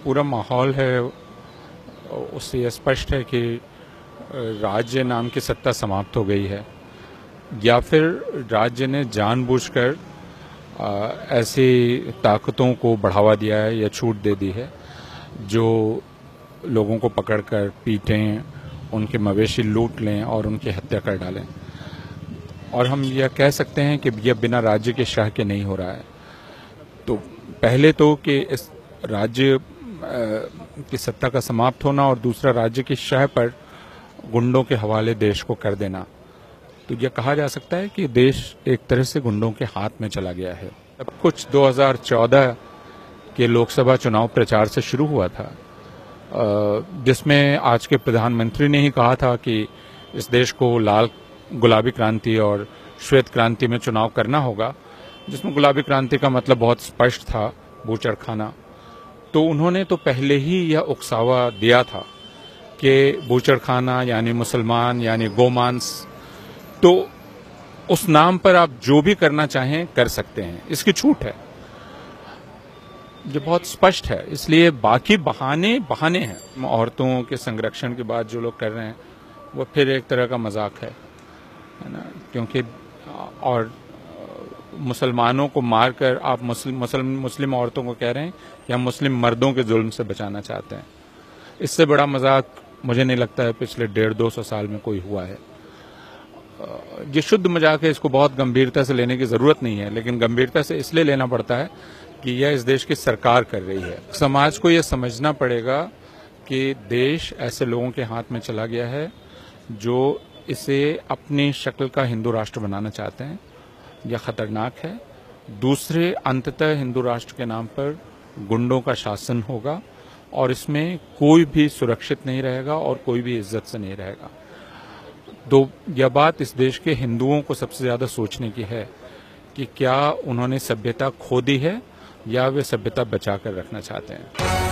पूरा माहौल है उससे यह स्पष्ट है कि राज्य नाम की सत्ता समाप्त हो गई है, या फिर राज्य ने जानबूझकर ऐसी ताकतों को बढ़ावा दिया है या छूट दे दी है जो लोगों को पकड़कर पीटें, उनके मवेशी लूट लें और उनकी हत्या कर डालें। और हम यह कह सकते हैं कि यह बिना राज्य के शाह के नहीं हो रहा है। तो पहले तो कि इस राज्य की सत्ता का समाप्त होना और दूसरा राज्य की शह पर गुंडों के हवाले देश को कर देना। तो यह कहा जा सकता है कि देश एक तरह से गुंडों के हाथ में चला गया है। अब कुछ 2014 के लोकसभा चुनाव प्रचार से शुरू हुआ था, जिसमें आज के प्रधानमंत्री ने ही कहा था कि इस देश को लाल गुलाबी क्रांति और श्वेत क्रांति में चुनाव करना होगा, जिसमें गुलाबी क्रांति का मतलब बहुत स्पष्ट था, बूचड़खाना। तो उन्होंने तो पहले ही यह उकसावा दिया था कि बूचड़खाना यानी मुसलमान यानी गोमांस, तो उस नाम पर आप जो भी करना चाहें कर सकते हैं, इसकी छूट है। ये बहुत स्पष्ट है, इसलिए बाकी बहाने हैं। औरतों के संरक्षण की बात जो लोग कर रहे हैं वो फिर एक तरह का मजाक है ना, क्योंकि और मुसलमानों को मारकर आप मुस्लिम औरतों को कह रहे हैं कि हम मुस्लिम मर्दों के जुल्म से बचाना चाहते हैं। इससे बड़ा मजाक मुझे नहीं लगता है पिछले 150-200 साल में कोई हुआ है। ये शुद्ध मजाक है, इसको बहुत गंभीरता से लेने की जरूरत नहीं है, लेकिन गंभीरता से इसलिए लेना पड़ता है कि यह इस देश की सरकार कर रही है। समाज को यह समझना पड़ेगा कि देश ऐसे लोगों के हाथ में चला गया है जो इसे अपनी शक्ल का हिंदू राष्ट्र बनाना चाहते हैं। यह खतरनाक है। दूसरे अंततः हिंदू राष्ट्र के नाम पर गुंडों का शासन होगा और इसमें कोई भी सुरक्षित नहीं रहेगा और कोई भी इज्जत से नहीं रहेगा। तो यह बात इस देश के हिंदुओं को सबसे ज्यादा सोचने की है कि क्या उन्होंने सभ्यता खो दी है या वे सभ्यता बचा कर रखना चाहते हैं।